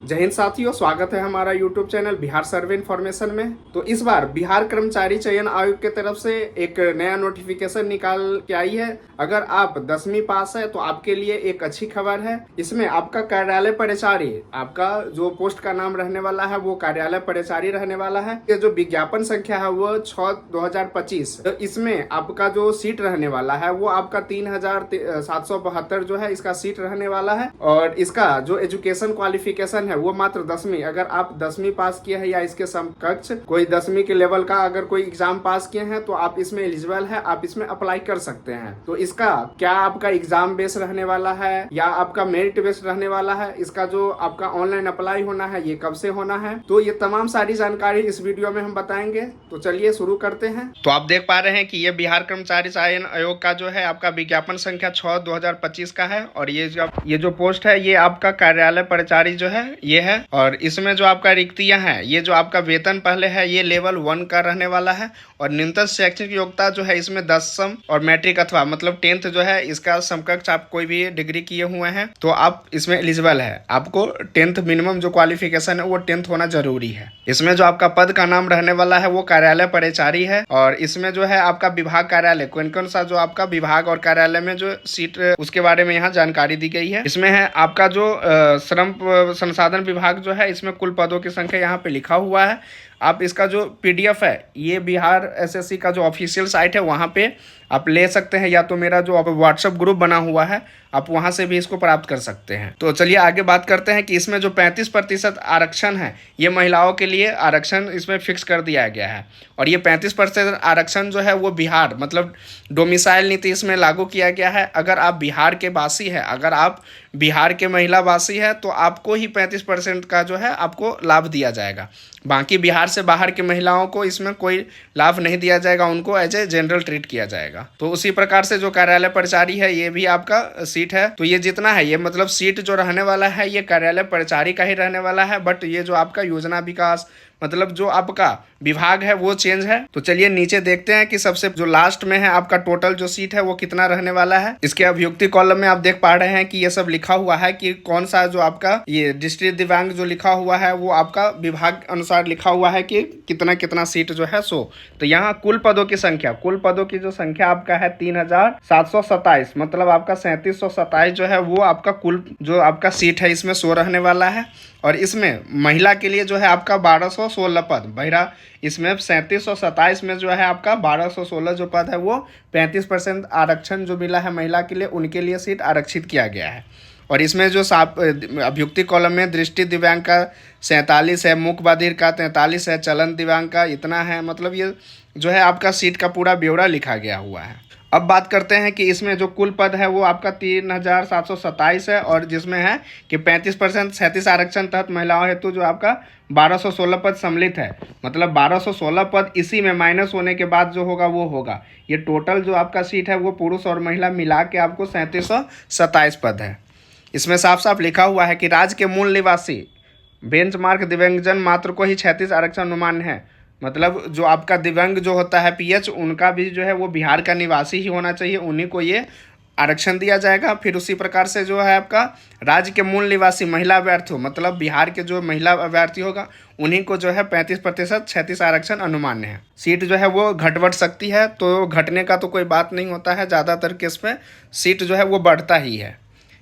जय हिंद साथियों, स्वागत है हमारा YouTube चैनल बिहार सर्वे इन्फॉर्मेशन में। तो इस बार बिहार कर्मचारी चयन आयोग के तरफ से एक नया नोटिफिकेशन निकाल के आई है। अगर आप 10वीं पास है तो आपके लिए एक अच्छी खबर है। इसमें आपका कार्यालय परिचारी, आपका जो पोस्ट का नाम रहने वाला है वो कार्यालय परिचारी रहने वाला है। ये जो विज्ञापन संख्या है वो 6/2025। तो इसमें आपका जो सीट रहने वाला है वो आपका 3772 जो है इसका सीट रहने वाला है। और इसका जो एजुकेशन क्वालिफिकेशन है वो मात्र 10वीं। अगर आप 10वीं पास किए हैं या इसके समकक्ष कोई 10वीं के लेवल का अगर कोई एग्जाम पास किए हैं तो आप इसमें एलिजिबल है, आप इसमें अप्लाई कर सकते हैं। तो इसका क्या आपका एग्जाम बेस रहने वाला है या आपका मेरिट बेस रहने वाला है, इसका जो आपका ऑनलाइन अप्लाई होना है ये कब से होना है, तो ये तमाम सारी जानकारी इस वीडियो में हम बताएंगे। तो चलिए शुरू करते हैं। तो आप देख पा रहे हैं कि ये बिहार कर्मचारी चयन आयोग का जो है आपका विज्ञापन संख्या 6/2025 का है। और ये जो पोस्ट है ये आपका कार्यालय परिचारी जो है ये है। और इसमें जो आपका रिक्तियां हैं, ये जो आपका वेतन पहले है ये लेवल 1 का रहने वाला है। और न्यूनतम शैक्षणिक योग्यता जो है इसमें 10वीं और मैट्रिक अथवा मतलब 10th जो है इसका समकक्ष आप कोई भी डिग्री किए हुए हैं तो आप इसमें एलिजिबल है। आपको 10th मिनिमम जो क्वालिफिकेशन है वो 10th होना जरूरी है। इसमें जो आपका पद का नाम रहने वाला है वो कार्यालय परिचारी है। और इसमें जो है आपका विभाग कार्यालय कौन कौन सा जो आपका विभाग और कार्यालय में जो सीट उसके बारे में यहाँ जानकारी दी गई है। इसमें है आपका जो श्रम संसाधन विभाग जो है इसमें कुल पदों की संख्या यहाँ पे लिखा हुआ है। आप इसका जो PDF है ये बिहार SSC का जो ऑफिशियल साइट है वहाँ पे आप ले सकते हैं, या तो मेरा जो व्हाट्सएप ग्रुप बना हुआ है आप वहाँ से भी इसको प्राप्त कर सकते हैं। तो चलिए आगे बात करते हैं कि इसमें जो 35% आरक्षण है ये महिलाओं के लिए आरक्षण इसमें फिक्स कर दिया गया है। और ये 35% आरक्षण जो है वो बिहार मतलब डोमिसाइल नीति इसमें लागू किया गया है। अगर आप बिहार के वासी है, अगर आप बिहार के महिला वासी है तो आपको ही 35% का जो है आपको लाभ दिया जाएगा। बाकी बिहार से बाहर की महिलाओं को इसमें कोई लाभ नहीं दिया जाएगा, उनको एज ए जनरल ट्रीट किया जाएगा। तो उसी प्रकार से जो कार्यालय परिचारी है ये भी आपका सीट है। तो ये जितना है ये मतलब सीट जो रहने वाला है ये कार्यालय परिचारी का ही रहने वाला है। बट ये जो आपका योजना विकास मतलब जो आपका विभाग है वो चेंज है। तो चलिए नीचे देखते हैं कि सबसे जो लास्ट में है आपका टोटल जो सीट है वो कितना रहने वाला है। इसके अभियुक्ति कॉलम में आप देख पा रहे हैं कि ये सब लिखा हुआ है कि कौन सा जो आपका ये डिस्ट्रिक्ट दिव्यांग जो लिखा हुआ है वो आपका विभाग अनुसार लिखा हुआ है कि कितना कितना सीट जो है सो। तो यहाँ कुल पदों की जो संख्या आपका है 3727 मतलब आपका 3727 जो है वो आपका कुल जो आपका सीट है इसमें सो रहने वाला है। और इसमें महिला के लिए जो है आपका 1216 पद, महिला इसमें 3727 में जो है आपका 1216 जो पद है वो 35% आरक्षण जो मिला है महिला के लिए, उनके लिए सीट आरक्षित किया गया है। और इसमें जो अभ्युक्ति कॉलम में दृष्टि दिव्यांग का 47 है, मूक बधिर का 43 है, चलन दिव्यांग का इतना है। मतलब ये जो है आपका सीट का पूरा ब्यौरा लिखा गया हुआ है। अब बात करते हैं कि इसमें जो कुल पद है वो आपका 3727 है। और जिसमें है कि 35% 37 आरक्षण तहत महिलाओं हेतु जो आपका 1216 पद सम्मिलित है। मतलब 1216 पद इसी में माइनस होने के बाद जो होगा वो होगा। ये टोटल जो आपका सीट है वो पुरुष और महिला मिला के आपको 3727 पद है। इसमें साफ साफ लिखा हुआ है कि राज्य के मूल निवासी बेंचमार्क दिव्यांगजन मात्र को ही 36 आरक्षण अनुमान है। मतलब जो आपका दिव्यांग जो होता है PH उनका भी जो है वो बिहार का निवासी ही होना चाहिए, उन्हीं को ये आरक्षण दिया जाएगा। फिर उसी प्रकार से जो है आपका राज्य के मूल निवासी महिला अभ्यर्थी मतलब बिहार के जो महिला अभ्यर्थी होगा उन्हीं को जो है 35% 36 आरक्षण अनुमान्य है। सीट जो है वो घट बढ़ सकती है, तो घटने का तो कोई बात नहीं होता है, ज़्यादातर केस में सीट जो है वो बढ़ता ही है।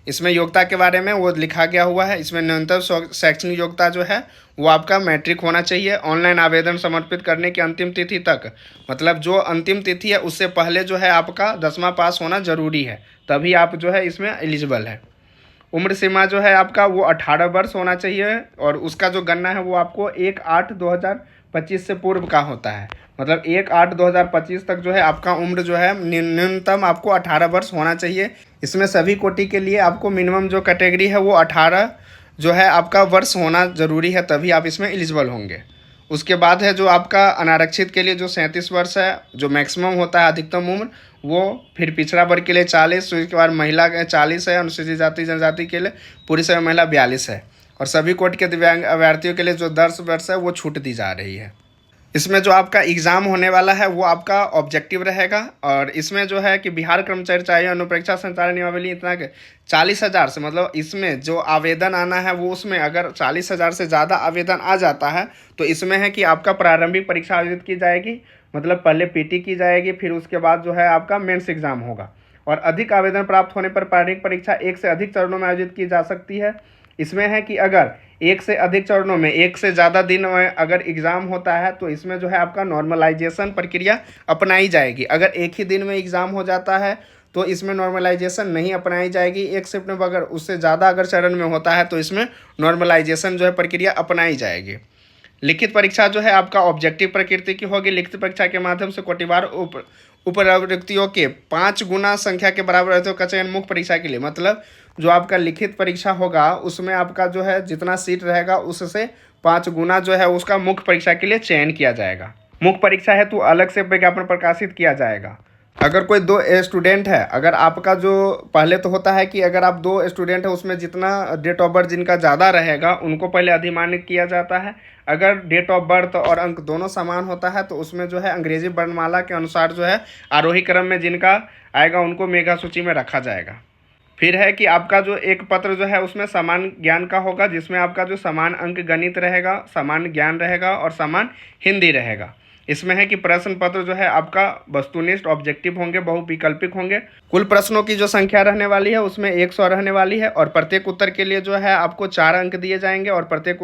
इसमें योग्यता के बारे में वो लिखा गया हुआ है। इसमें न्यूनतम शैक्षणिक योग्यता जो है वो आपका मैट्रिक होना चाहिए। ऑनलाइन आवेदन समर्पित करने की अंतिम तिथि तक मतलब जो अंतिम तिथि है उससे पहले जो है आपका 10वां पास होना जरूरी है, तभी आप जो है इसमें एलिजिबल है। उम्र सीमा जो है आपका वो 18 वर्ष होना चाहिए। और उसका जो गणना है वो आपको 1/8/2025 से पूर्व का होता है। मतलब 1/8/2025 तक जो है आपका उम्र जो है न्यूनतम आपको 18 वर्ष होना चाहिए। इसमें सभी कोटि के लिए आपको मिनिमम जो कैटेगरी है वो 18 जो है आपका वर्ष होना ज़रूरी है, तभी आप इसमें एलिजिबल होंगे। उसके बाद है जो आपका अनारक्षित के लिए जो 37 वर्ष है जो मैक्सिमम होता है अधिकतम उम्र वो। फिर पिछड़ा वर्ग के लिए 40, उसके बाद महिला के 40 है, अनुसूचित जाति जनजाति के लिए पुरुष एवं महिला 42 है। और सभी कोटि के दिव्यांग अभ्यर्थियों के लिए जो 10 वर्ष है वो छूट दी जा रही है। इसमें जो आपका एग्ज़ाम होने वाला है वो आपका ऑब्जेक्टिव रहेगा, और इसमें जो है कि बिहार कर्मचारी चयन अनुपरीक्षा संचालन नियमावली इतना के 40,000 से, मतलब इसमें जो आवेदन आना है वो, उसमें अगर 40,000 से ज़्यादा आवेदन आ जाता है तो इसमें है कि आपका प्रारंभिक परीक्षा आयोजित की जाएगी, मतलब पहले पीटी की जाएगी, फिर उसके बाद जो है आपका मेंस एग्ज़ाम होगा। और अधिक आवेदन प्राप्त होने पर प्रारंभिक परीक्षा एक से अधिक चरणों में आयोजित की जा सकती है। इसमें है कि अगर एक से अधिक चरणों में एक से ज़्यादा दिन में अगर एग्ज़ाम होता है तो इसमें जो है आपका नॉर्मलाइजेशन प्रक्रिया अपनाई जाएगी। अगर एक ही दिन में एग्ज़ाम हो जाता है तो इसमें नॉर्मलाइजेशन नहीं अपनाई जाएगी। एक शिफ्ट में अगर उससे ज़्यादा अगर चरण में होता है तो इसमें नॉर्मलाइजेशन जो है प्रक्रिया अपनाई जाएगी। लिखित परीक्षा जो है आपका ऑब्जेक्टिव प्रकृति की होगी। लिखित परीक्षा के माध्यम से कोटिवार उपरिक्तियों के 5 गुना संख्या के बराबर रहते का चयन मुख्य परीक्षा के लिए, मतलब जो आपका लिखित परीक्षा होगा उसमें आपका जो है जितना सीट रहेगा उससे 5 गुना जो है उसका मुख्य परीक्षा के लिए चयन किया जाएगा। मुख्य परीक्षा है तो अलग से विज्ञापन प्रकाशित किया जाएगा। अगर कोई 2 स्टूडेंट है, अगर आपका जो पहले तो होता है कि अगर आप 2 स्टूडेंट है उसमें जितना डेट ऑफ बर्थ जिनका ज़्यादा रहेगा उनको पहले अधिमानित किया जाता है। अगर डेट ऑफ बर्थ और अंक दोनों समान होता है तो उसमें जो है अंग्रेजी वर्णमाला के अनुसार जो है आरोही क्रम में जिनका आएगा उनको मेगा सूची में रखा जाएगा। फिर है कि आपका जो एक पत्र जो है उसमें समान ज्ञान का होगा, जिसमें आपका जो समान अंक गणित रहेगा, समान ज्ञान रहेगा और समान हिंदी रहेगा। इसमें है कि प्रश्न पत्र जो है आपका वस्तुनिष्ठ ऑब्जेक्टिव होंगे, बहुविकल्पिक होंगे। कुल प्रश्नों की जो संख्या रहने वाली है उसमें 100 रहने वाली है, और प्रत्येक उत्तर के लिए जो है आपको 4 अंक दिए जाएंगे, और प्रत्येक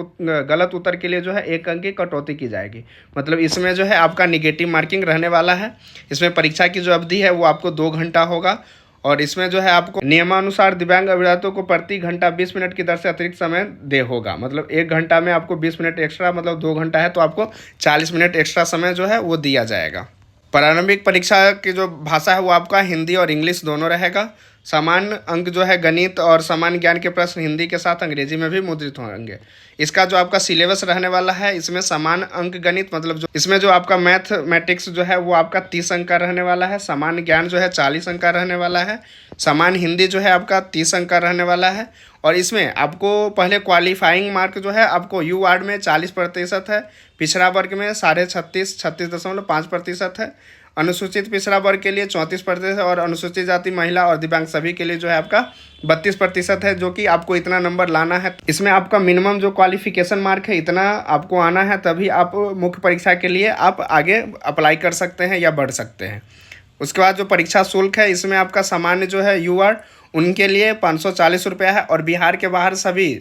गलत उत्तर के लिए जो है 1 अंक की कटौती की जाएगी। मतलब इसमें जो है आपका निगेटिव मार्किंग रहने वाला है। इसमें परीक्षा की जो अवधि है वो आपको 2 घंटा होगा, और इसमें जो है आपको नियमानुसार दिव्यांग अभ्यर्थियों को प्रति घंटा 20 मिनट की दर से अतिरिक्त समय दे होगा। मतलब 1 घंटा में आपको 20 मिनट एक्स्ट्रा, मतलब 2 घंटा है तो आपको 40 मिनट एक्स्ट्रा समय जो है वो दिया जाएगा। प्रारंभिक परीक्षा की जो भाषा है वो आपका हिंदी और इंग्लिश दोनों रहेगा। समान अंक जो है गणित और समान ज्ञान के प्रश्न हिंदी के साथ अंग्रेजी में भी मुद्रित होंगे। इसका जो आपका सिलेबस रहने वाला है इसमें समान अंक गणित, मतलब जो इसमें जो आपका मैथमेटिक्स जो है वो आपका 30 अंक का रहने वाला है। समान ज्ञान जो है 40 अंक का रहने वाला है। समान हिंदी जो है आपका 30 अंक का रहने वाला है। और इसमें आपको पहले क्वालिफाइंग मार्क जो है आपको यू वार्ड में 40% है, पिछड़ा वर्ग में 36.5% है, अनुसूचित पिछड़ा वर्ग के लिए 34% और अनुसूचित जाति महिला और दिव्यांग सभी के लिए जो है आपका 32% है, जो कि आपको इतना नंबर लाना है। इसमें आपका मिनिमम जो क्वालिफिकेशन मार्क है इतना आपको आना है, तभी आप मुख्य परीक्षा के लिए आप आगे अप्लाई कर सकते हैं या बढ़ सकते हैं। उसके बाद जो परीक्षा शुल्क है इसमें आपका सामान्य जो है यू वार्ड उनके लिए 540 रुपया है, और बिहार के बाहर सभी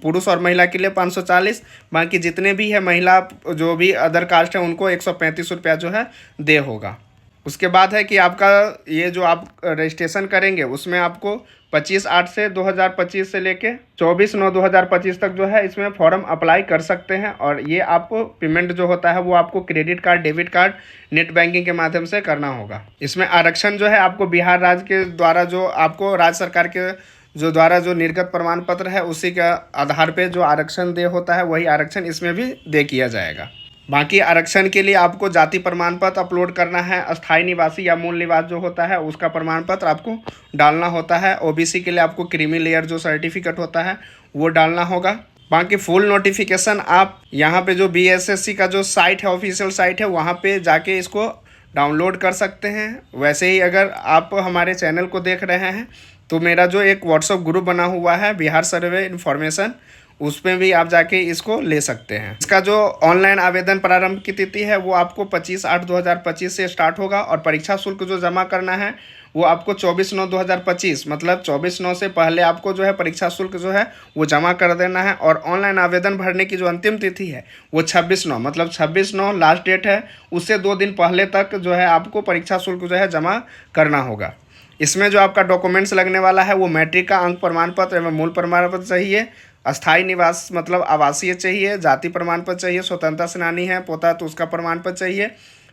पुरुष और महिला के लिए 540, बाकी जितने भी है महिला जो भी अदर कास्ट है उनको 135 रुपया जो है दे होगा। उसके बाद है कि आपका ये जो आप रजिस्ट्रेशन करेंगे उसमें आपको 25/8 से 2025 से लेके 24/9/2025 तक जो है इसमें फॉर्म अप्लाई कर सकते हैं। और ये आपको पेमेंट जो होता है वो आपको credit card, debit card, net banking के माध्यम से करना होगा। इसमें आरक्षण जो है आपको बिहार राज्य के द्वारा जो आपको राज्य सरकार के जो द्वारा जो निर्गत प्रमाण पत्र है उसी के आधार पे जो आरक्षण दे होता है वही आरक्षण इसमें भी दे किया जाएगा। बाकी आरक्षण के लिए आपको जाति प्रमाण पत्र अपलोड करना है। अस्थायी निवासी या मूल निवास जो होता है उसका प्रमाण पत्र आपको डालना होता है। ओबीसी के लिए आपको क्रीमी लेयर जो सर्टिफिकेट होता है वो डालना होगा। बाकी फुल नोटिफिकेशन आप यहाँ पे जो बीएसएससी का जो साइट है, ऑफिशियल साइट है, वहाँ पे जाके इसको डाउनलोड कर सकते हैं। वैसे ही अगर आप हमारे चैनल को देख रहे हैं तो मेरा जो एक व्हाट्सअप ग्रुप बना हुआ है बिहार सर्वे इन्फॉर्मेशन, उसमें भी आप जाके इसको ले सकते हैं। इसका जो ऑनलाइन आवेदन प्रारंभ की तिथि है वो आपको 25/8/2025 से स्टार्ट होगा, और परीक्षा शुल्क जो जमा करना है वो आपको 24/9/2025, मतलब 24/9 से पहले आपको जो है परीक्षा शुल्क जो है वो जमा कर देना है। और ऑनलाइन आवेदन भरने की जो अंतिम तिथि है वो 26/9, मतलब 26/9 लास्ट डेट है, उससे 2 दिन पहले तक जो है आपको परीक्षा शुल्क जो है जमा करना होगा। इसमें जो आपका डॉक्यूमेंट्स लगने वाला है वो मैट्रिक का अंक प्रमाण पत्र एवं मूल प्रमाण पत्र चाहिए, अस्थायी निवास मतलब आवासीय चाहिए, जाति प्रमाण पत्र चाहिए, स्वतंत्रता सेनानी है पोता तो उसका प्रमाण पत्र चाहिए,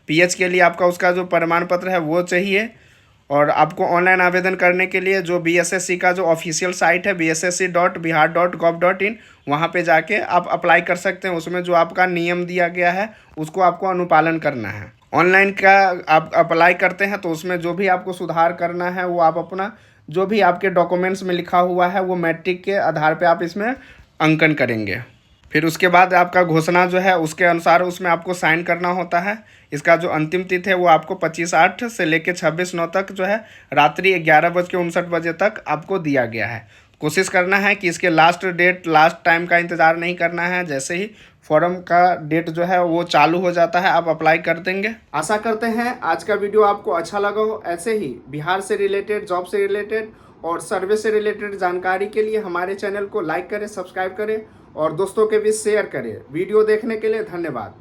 पीएच के लिए आपका उसका जो प्रमाण पत्र है वो चाहिए। और आपको ऑनलाइन आवेदन करने के लिए जो बीएसएससी का जो ऑफिशियल साइट है bssc.bihar.gov.in, वहाँ पे जाके आप अप्लाई कर सकते हैं। उसमें जो आपका नियम दिया गया है उसको आपको अनुपालन करना है। ऑनलाइन का आप अप्लाई करते हैं तो उसमें जो भी आपको सुधार करना है वो आप अपना जो भी आपके डॉक्यूमेंट्स में लिखा हुआ है वो मैट्रिक के आधार पे आप इसमें अंकन करेंगे। फिर उसके बाद आपका घोषणा जो है उसके अनुसार उसमें आपको साइन करना होता है। इसका जो अंतिम तिथि है वो आपको 25/8 से लेकर 26/9 तक जो है रात्रि 11:59 तक आपको दिया गया है। कोशिश करना है कि इसके लास्ट टाइम का इंतज़ार नहीं करना है। जैसे ही फॉर्म का डेट जो है वो चालू हो जाता है आप अप्लाई कर देंगे। आशा करते हैं आज का वीडियो आपको अच्छा लगा हो। ऐसे ही बिहार से रिलेटेड, जॉब से रिलेटेड और सर्वे से रिलेटेड जानकारी के लिए हमारे चैनल को लाइक करें, सब्सक्राइब करें और दोस्तों के बीच शेयर करें। वीडियो देखने के लिए धन्यवाद।